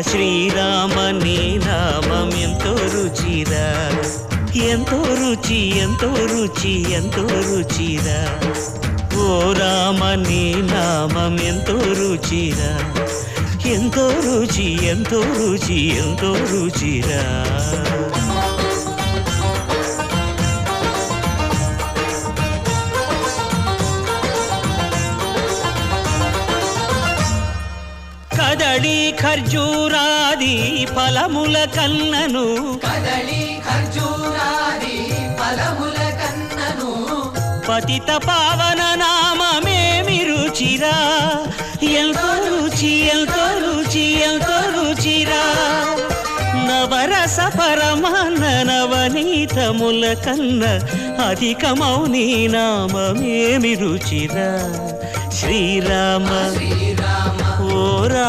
శ్రీరామ నీ నామం ఎంతో రుచిరా, ఎంతో రుచి ఎంతో రుచి ఎంతో రుచిరా. ఓ రామ నీ నామం ఎంతో రుచిరా, ఎంతో రుచి ఎంతో రుచి ఎంతో రుచిరా. కదళి ఖర్జూరాది ఫలముల కన్నను, కదళి ఖర్జూరాది ఫలముల కన్నను, పతిత పావన నామమేమి రుచిరా, ఎంతో రుచి ఎంతో రుచి ఎంతో రుచిరా. నవరస పరమాన్న నవనీతముల కన్న అధికమౌ నీ నామమేమి రుచిరా. శ్రీరామ శ్రీరామ ఓ రా